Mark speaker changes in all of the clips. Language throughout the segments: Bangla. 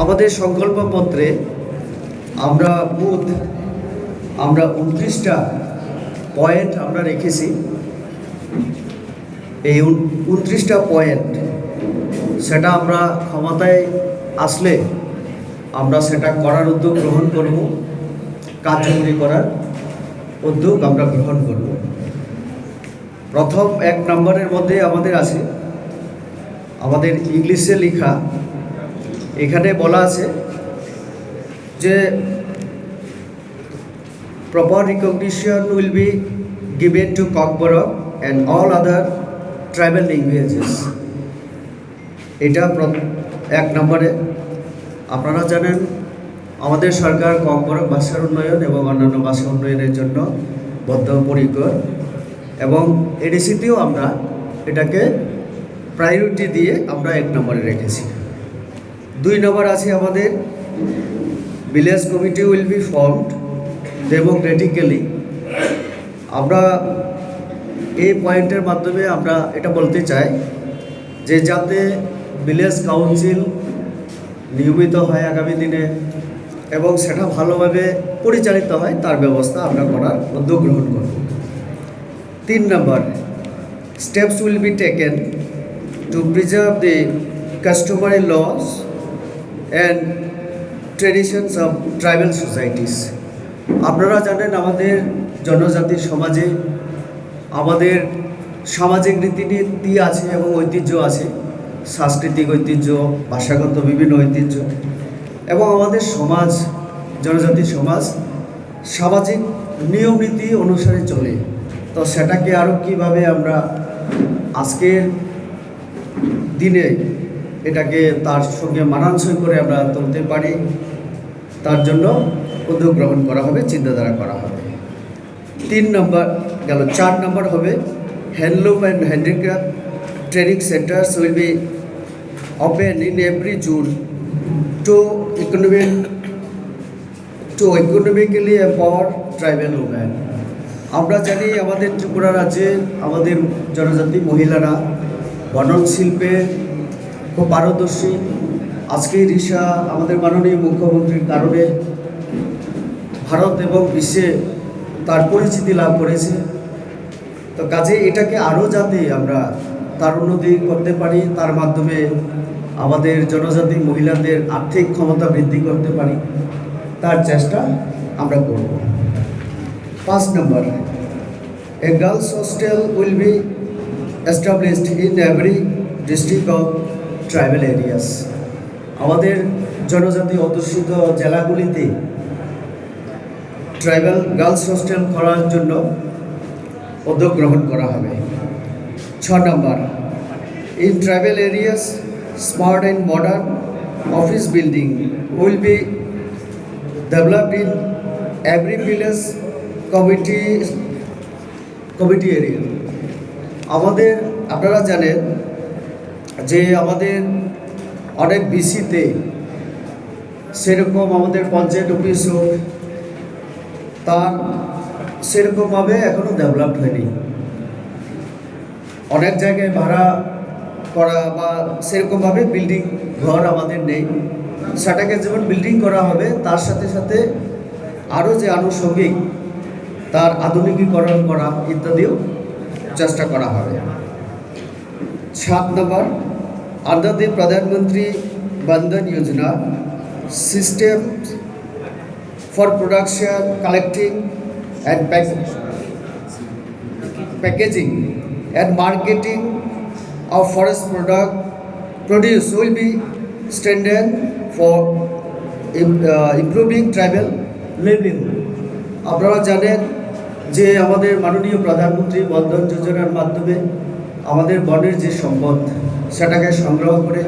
Speaker 1: আমাদের সংকল্পপত্রে আমরা 29টা পয়েন্ট আমরা রেখেছি। এই 29টা পয়েন্ট সেটা আমরা ক্ষমতায় আসলে আমরা সেটা করার উদ্যোগ গ্রহণ করব, কার্যকরী করার উদ্যোগ আমরা গ্রহণ করব। প্রথম 1 নম্বরের মধ্যে আমাদের আছে, আমাদের ইংলিশে লেখা, এখানে বলা আছে যে proper recognition will be given to Kokborok and all other tribal languages। এটা 1 নম্বরে। আপনারা জানেন আমাদের সরকার kokborok ভাষার উন্নয়ন এবং অন্যান্য ভাষা উন্নয়নের জন্য বদ্ধপরিকর, এবং এডিসিতেও আমরা এটাকে প্রায়োরিটি দিয়ে আমরা 1 নম্বরে রেখেছি। 2 নম্বর আছে আমাদের village committee will be formed democratically. আমরা এই পয়েন্টের মাধ্যমে আমরা এটা বলতে চাই যে যাতে ভিলেজ কাউন্সিল নিয়মিত হয় আগামী দিনে এবং সেটা ভালোভাবে পরিচালিত হয়, তার ব্যবস্থা আমরা করার উদ্যোগ গ্রহণ করব। 3 নম্বর, steps will be taken to preserve the customary laws and traditions of tribal societies. আপনারা জানেন আমাদের জনজাতি সমাজে আমাদের সামাজিক রীতিনীতি আছে এবং ঐতিহ্য আছে, সাংস্কৃতিক ঐতিহ্য, ভাষাগত বিভিন্ন ঐতিহ্য, এবং আমাদের সমাজ, জনজাতি সমাজ সামাজিক নিয়ম নীতি অনুসারে চলে। তো সেটাকে আরও কীভাবে আমরা আজকের দিনে এটাকে তার সঙ্গে মানানসই করে আমরা তুলতে পারি, তার জন্য উদ্যোগ গ্রহণ করা হবে, চিন্তাধারা করা হবে। 3 নম্বর গেল। 4 নম্বর হবে handloom and handicraft training centres will be open in every zone to economically empower tribal women. আমরা জানি আমাদের ত্রিপুরা রাজ্যে আমাদের জনজাতি মহিলারা বনন শিল্পে খুব পারদর্শী। আজকে রিসা আমাদের মাননীয় মুখ্যমন্ত্রীর কারণে ভারত এবং বিশ্বে তার পরিচিতি লাভ করেছে। তো কাজে এটাকে আরও যাতে আমরা তার উন্নতি করতে পারি, তার মাধ্যমে আমাদের জনজাতি মহিলাদের আর্থিক ক্ষমতা বৃদ্ধি করতে পারি, তার চেষ্টা আমরা করব। 5 নম্বর, a girls hostel will be established in every district of tribal areas. আমাদের জনজাতি অধ্যুষিত জেলাগুলিতে ট্রাইবাল গার্লস হোস্টেল করার জন্য উদ্যোগ গ্রহণ করা হবে। 6 নম্বর, in tribal areas smart and modern office building will be developed in every village committee area. আমাদের আপনারা জানেন যে আমাদের অনেক বিসিতে সেরকম আমাদের পঞ্চায়েত অফিস হোক, তার সেরকমভাবে এখনও ডেভেলপড হয়নি। অনেক জায়গায় ভাড়া করা বা সেরকমভাবে বিল্ডিং ঘর আমাদের নেই। সেটাকে যেমন বিল্ডিং করা হবে, তার সাথে সাথে আরও যে আনুষঙ্গিক তার আধুনিকীকরণ করা ইত্যাদিও চেষ্টা করা হবে। 7 নম্বর, under the Pradhan Mantri Bandhan Yojana system for production, collecting and packaging and marketing of forest produce will be strengthened for improving tribal livelihood। আপনারা জানেন যে আমাদের মাননীয় প্রধানমন্ত্রী বন্ধন যোজনার মাধ্যমে আমাদের বনের যে সম্পদ সেটাকে সংগ্রহ করে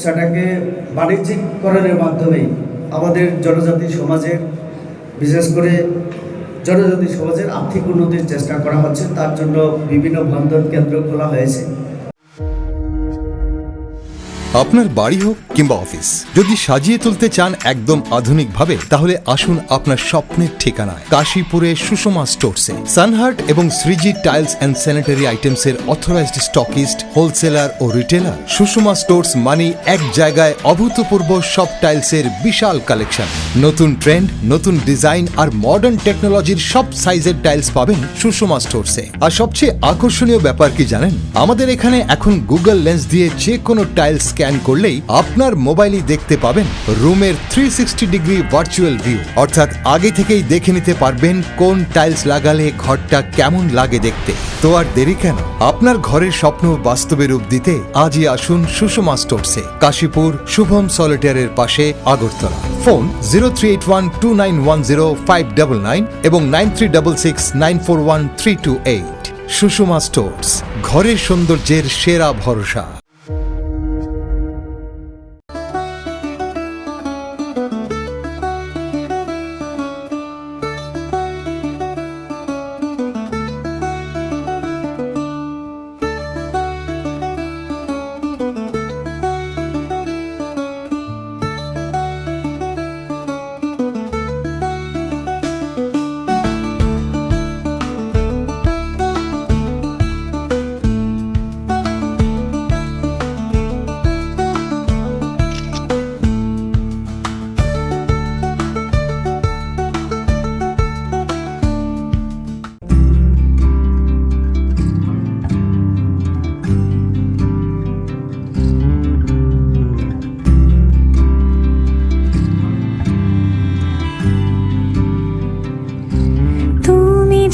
Speaker 1: সেটাকে বাণিজ্যিকরণের মাধ্যমে আমাদের জনজাতি সমাজের, বিশেষ করে জনজাতি সমাজের আর্থিক উন্নতির চেষ্টা করা হচ্ছে। তার জন্য বিভিন্ন বন্ধন কেন্দ্র খোলা হয়েছে।
Speaker 2: আপনার বাড়ি হোক কিংবা অফিস, যদি সাজিয়ে তুলতে চান একদম আধুনিক ভাবে, তাহলে আসুন আপনার স্বপ্নের ঠিকানায় কাশীপুরে সুষমা স্টোরসে। সানহার্ট এবং শ্রীজি টাইলস অ্যান্ড স্যানিটারি আইটেমসের অথরাইজড স্টকিস্ট, হোলসেলার ও রিটেলার। সুষমা স্টোরস মানে এক জায়গায় অভূতপূর্ব সব টাইলসের বিশাল কালেকশন। নতুন ট্রেন্ড, নতুন ডিজাইন আর মডার্ন টেকনোলজির সব সাইজের টাইলস পাবেন সুষমা স্টোরসে। আর সবচেয়ে আকর্ষণীয় ব্যাপার কি জানেন? আমাদের এখানে এখন গুগল লেন্স দিয়ে যে কোনো টাইলস স্ক্যান করলেই আপনার মোবাইলেই দেখতে পাবেন রুমের 360 ডিগ্রি ভার্চুয়াল ভিউ। অর্থাৎ আগে থেকেই দেখে নিতে পারবেন কোন টাইলস লাগালে ঘরটা কেমন লাগে দেখতে। তো আর দেরি কেন? আপনার ঘরের স্বপ্ন বাস্তবে রূপ দিতে আজই আসুন সুষমা স্টোরসে, কাশীপুর শুভম সলিটারের পাশে, আগরতলা। ফোন 0381291059 এবং 9366941328। সুষমা স্টোরস, ঘরের সৌন্দর্যের সেরা ভরসা।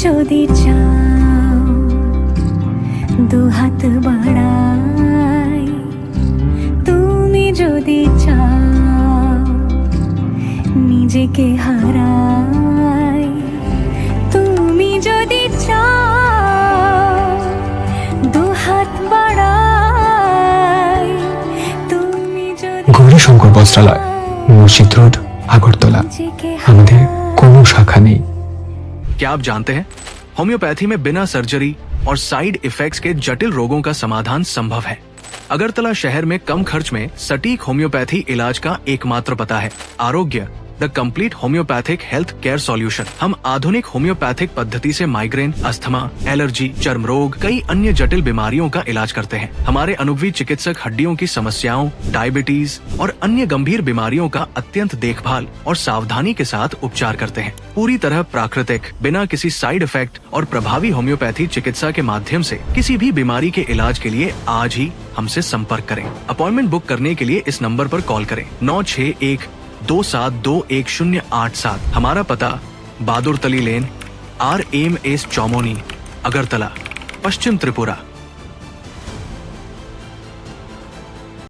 Speaker 3: যদি চাও দুহাত বাড়াই, তুমি যদি চাও নিজেকে হারাই, তুমি যদি চাও দুহাত বাড়াই, তুমি যদি
Speaker 4: গৌরীশঙ্কর বস্ত্রালয়, মসজিদ রোড, আগরতলা। আমাদের কোনো শাখা নেই।
Speaker 5: क्या आप जानते हैं होम्योपैथी में बिना सर्जरी और साइड इफेक्ट्स के जटिल रोगों का समाधान संभव है। अगरतला शहर में कम खर्च में सटीक होम्योपैथी इलाज का एकमात्र पता है आरोग्य, the complete homeopathic health care solution. हम आधुनिक होम्योपैथिक पद्धति से माइग्रेन, अस्थमा, एलर्जी, चर्म रोग, कई अन्य जटिल बीमारियों का इलाज करते हैं। हमारे अनुभवी चिकित्सक हड्डियों की समस्याओं, डायबिटीज और अन्य गंभीर बीमारियों का अत्यंत देखभाल और सावधानी के साथ उपचार करते हैं। पूरी तरह प्राकृतिक, बिना किसी साइड इफेक्ट और प्रभावी होम्योपैथी चिकित्सा के माध्यम से किसी भी बीमारी के इलाज के लिए आज ही हमसे संपर्क करें। अपॉइंटमेंट बुक करने के लिए इस नंबर पर कॉल करें 9612721087। हमारा पता बहादुर तली लेन, RMS चौमोनी, अगरतला, पश्चिम त्रिपुरा।